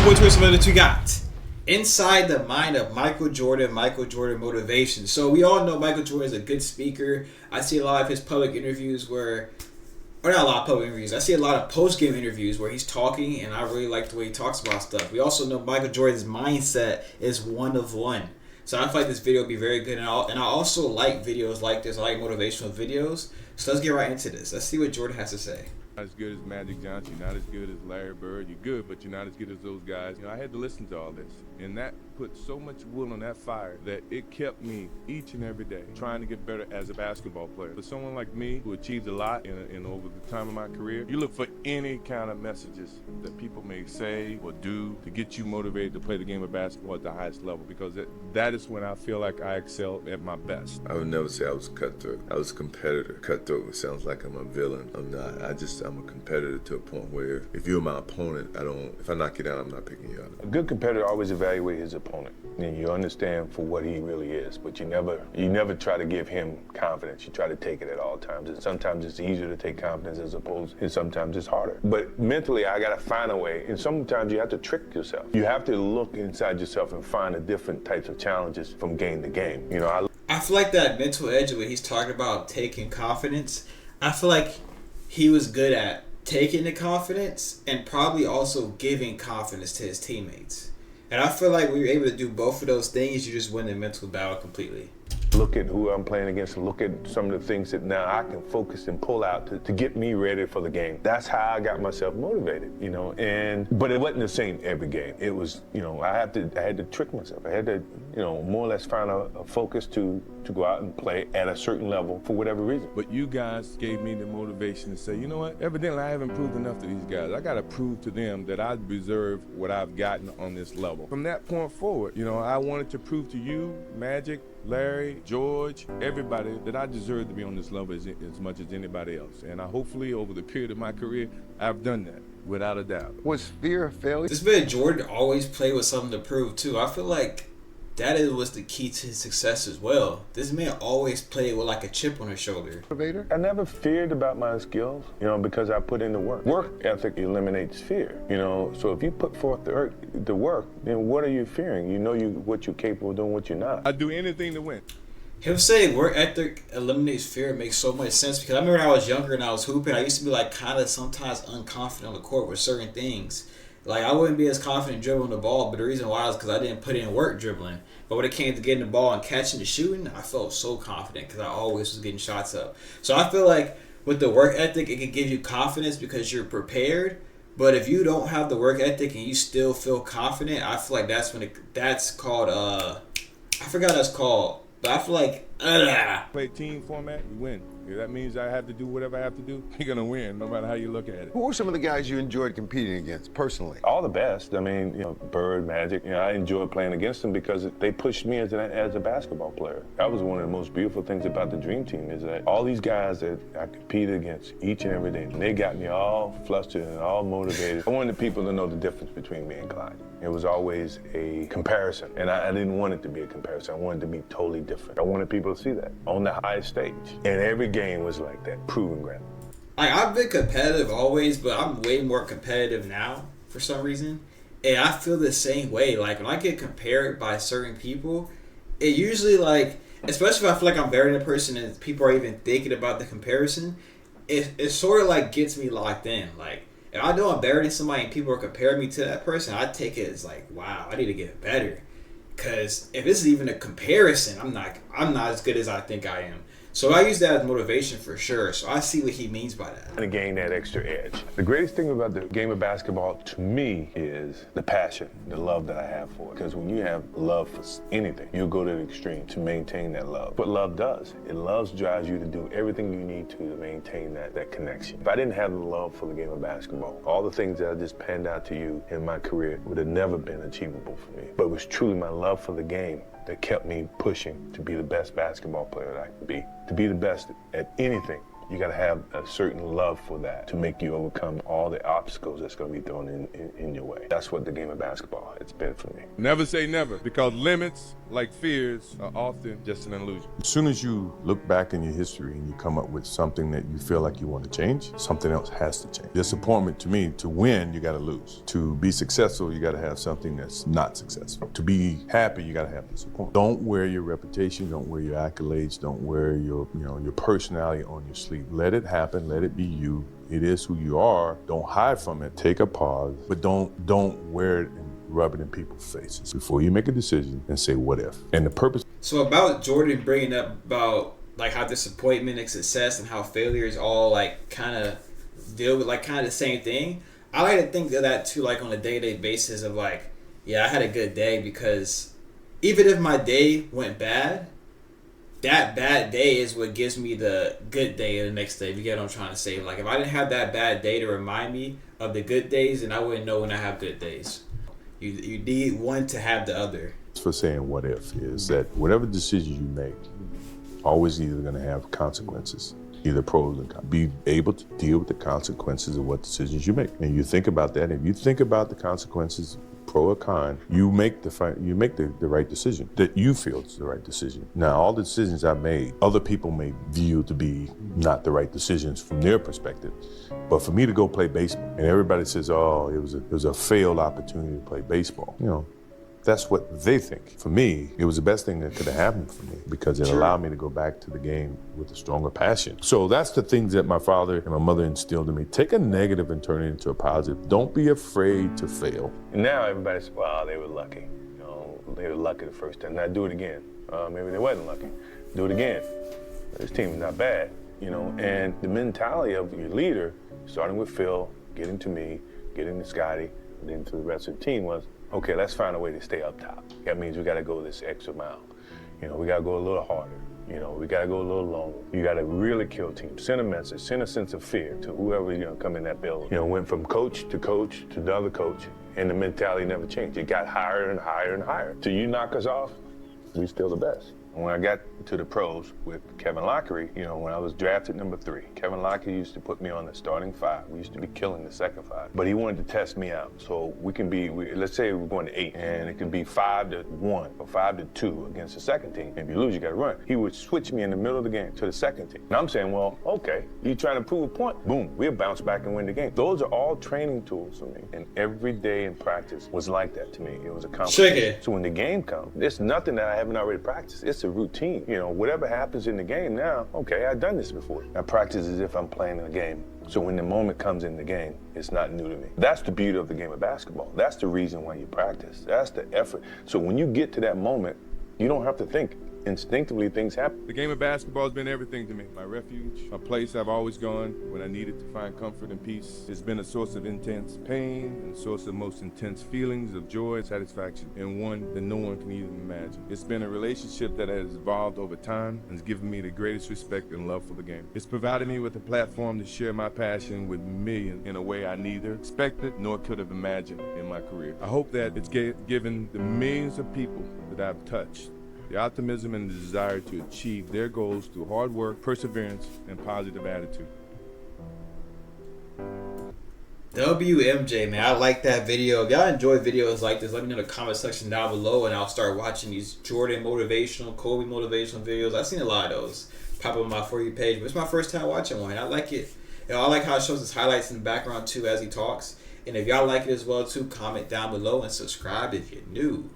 your boy Twist, what you got? Inside the mind of Michael Jordan motivation. So we all know Michael Jordan is a good speaker. I see a lot of his public interviews or not a lot of public interviews. I see a lot of post-game interviews where he's talking, and I really like the way he talks about stuff. We also know Michael Jordan's mindset is one of one. So I feel like this video will be very good, and I also like videos like this. I like motivational videos. So let's get right into this. Let's see what Jordan has to say. Not as good as Magic Johnson, you're not as good as Larry Bird. You're good, but you're not as good as those guys. I had to listen to all this, and that put so much wood on that fire that it kept me each and every day trying to get better as a basketball player. For someone like me who achieved a lot in over the time of my career, you look for any kind of messages that people may say or do to get you motivated to play the game of basketball at the highest level, because that is when I feel like I excel at my best. I would never say I was cutthroat. I was a competitor. Cutthroat sounds like I'm a villain. I'm not. I'm a competitor to a point where if you're my opponent, if I knock you down, I'm not picking you up. A good competitor always evaluates his opponent, and you understand for what he really is, but you never try to give him confidence. You try to take it at all times, and sometimes it's easier to take confidence and sometimes it's harder. But mentally, I gotta find a way, and sometimes you have to trick yourself. You have to look inside yourself and find the different types of challenges from game to game. I feel like that mental edge when he's talking about taking confidence, I feel like he was good at taking the confidence and probably also giving confidence to his teammates. And I feel like we were able to do both of those things. You just win the mental battle completely. Look at who I'm playing against and look at some of the things that now I can focus and pull out to get me ready for the game. That's how I got myself motivated, but it wasn't the same every game. It was, I had to trick myself. I had to, more or less find a focus to go out and play at a certain level for whatever reason. But you guys gave me the motivation to say, you know what, evidently I haven't proved enough to these guys. I gotta prove to them that I deserve what I've gotten on this level. From that point forward, I wanted to prove to you, Magic, Larry, George, everybody, that I deserve to be on this level as much as anybody else. And hopefully over the period of my career, I've done that, without a doubt. Was fear of failure? This man Jordan always played with something to prove too. I feel like that was the key to his success as well. This man always played with like a chip on his shoulder. I never feared about my skills, because I put in the work. Work ethic eliminates fear, so if you put forth the work, then what are you fearing? You know what you're capable of doing, what you're not. I'd do anything to win. Him saying work ethic eliminates fear makes so much sense, because I remember when I was younger and I was hooping, I used to be like kind of sometimes unconfident on the court with certain things. Like, I wouldn't be as confident dribbling the ball, but the reason why is because I didn't put in work dribbling. But when it came to getting the ball and catching and shooting, I felt so confident because I always was getting shots up. So I feel like with the work ethic, it can give you confidence because you're prepared. But if you don't have the work ethic and you still feel confident, I feel like that's called, I forgot what that's called. But I feel like, Play team format, you win. That means I have to do whatever I have to do. You're gonna win, no matter how you look at it. Who were some of the guys you enjoyed competing against, personally? All the best. I mean, Bird, Magic, I enjoyed playing against them because they pushed me as a basketball player. That was one of the most beautiful things about the Dream Team, is that all these guys that I competed against each and every day, and they got me all flustered and all motivated. I wanted people to know the difference between me and Clyde. It was always a comparison, and I didn't want it to be a comparison. I wanted it to be totally different. I wanted people to see that on the highest stage. And every game was like that, proving ground. I've been competitive always, but I'm way more competitive now for some reason. And I feel the same way. Like, when I get compared by certain people, it usually, like, especially if I feel like I'm better than a person and people are even thinking about the comparison, it sort of like gets me locked in. Like, if I know I'm better than somebody and people are comparing me to that person, I take it as like, wow, I need to get better. Because if this is even a comparison, I'm not as good as I think I am. So I use that as motivation for sure. So I see what he means by that. To gain that extra edge. The greatest thing about the game of basketball to me is the passion, the love that I have for it. Because when you have love for anything, you'll go to the extreme to maintain that love. What love does, love drives you to do everything you need to maintain that connection. If I didn't have the love for the game of basketball, all the things that I just panned out to you in my career would have never been achievable for me. But it was truly my love for the game that kept me pushing to be the best basketball player that I could be. To be the best at anything, You got to have a certain love for that to make you overcome all the obstacles that's going to be thrown in your way. That's what the game of basketball it's been for me. Never say never, because limits, like fears, are often just an illusion. As soon as you look back in your history and you come up with something that you feel like you want to change, something else has to change. Disappointment, to me, to win, you got to lose. To be successful, you got to have something that's not successful. To be happy, you got to have disappointment. Don't wear your reputation, don't wear your accolades, don't wear your personality on your sleeve. Let it happen, let it be you. It is who you are. Don't hide from it. Take a pause, but don't wear it and rub it in people's faces before you make a decision and say what if. And the purpose. So about Jordan bringing up about like how disappointment and success and how failure is all like kind of deal with like kind of the same thing. I like to think of that too, like on a day-to-day basis of like, yeah, I had a good day, because even if my day went bad, that bad day is what gives me the good day the next day. If you get what I'm trying to say. Like if I didn't have that bad day to remind me of the good days, then I wouldn't know when I have good days. You need one to have the other. For saying what if is that whatever decision you make, always either going to have consequences, either pros and cons. Be able to deal with the consequences of what decisions you make. And you think about that. If you think about the consequences, pro or con, you make the right decision that you feel is the right decision. Now, all the decisions I made, other people may view to be not the right decisions from their perspective. But for me to go play baseball, and everybody says, "Oh, it was a failed opportunity to play baseball," that's what they think. For me, it was the best thing that could have happened for me, because it allowed me to go back to the game with a stronger passion. So that's the things that my father and my mother instilled in me. Take a negative and turn it into a positive. Don't be afraid to fail. And now everybody says, "Wow, they were lucky. They were lucky the first time. Now do it again. Maybe they wasn't lucky. Do it again. This team is not bad." And the mentality of your leader, starting with Phil, getting to me, getting to Scotty, and then to the rest of the team was, okay, let's find a way to stay up top. That means we got to go this extra mile. We got to go a little harder. We got to go a little longer. You got to really kill teams. Send a message, send a sense of fear to whoever, come in that building. Went from coach to the other coach, and the mentality never changed. It got higher and higher and higher. Till you knock us off, we still the best. When I got to the pros with Kevin Lockery, when I was drafted number 3, Kevin Lockery used to put me on the starting 5. We used to be killing the second 5. But he wanted to test me out. So let's say we're going to 8, and it can be 5-1 or 5-2 against the second team. If you lose, you got to run. He would switch me in the middle of the game to the second team. And I'm saying, well, okay, you trying to prove a point? Boom, we'll bounce back and win the game. Those are all training tools for me. And every day in practice was like that to me. It was a competition. So when the game comes, there's nothing that I haven't already practiced. It's a routine. Whatever happens in the game now, okay, I've done this before. I practice as if I'm playing a game. So when the moment comes in the game, it's not new to me. That's the beauty of the game of basketball. That's the reason why you practice. That's the effort. So when you get to that moment, you don't have to think. Instinctively, things happen. The game of basketball has been everything to me. My refuge, a place I've always gone when I needed to find comfort and peace. It's been a source of intense pain and a source of most intense feelings of joy and satisfaction, and one that no one can even imagine. It's been a relationship that has evolved over time and has given me the greatest respect and love for the game. It's provided me with a platform to share my passion with millions in a way I neither expected nor could have imagined in my career. I hope that it's given the millions of people that I've touched the optimism and the desire to achieve their goals through hard work, perseverance, and positive attitude. WMJ, man, I like that video. If y'all enjoy videos like this, let me know in the comment section down below, and I'll start watching these Jordan motivational, Kobe motivational videos. I've seen a lot of those pop up on my For You page, but it's my first time watching one. I like it. I like how it shows his highlights in the background too as he talks. And if y'all like it as well too, comment down below and subscribe if you're new.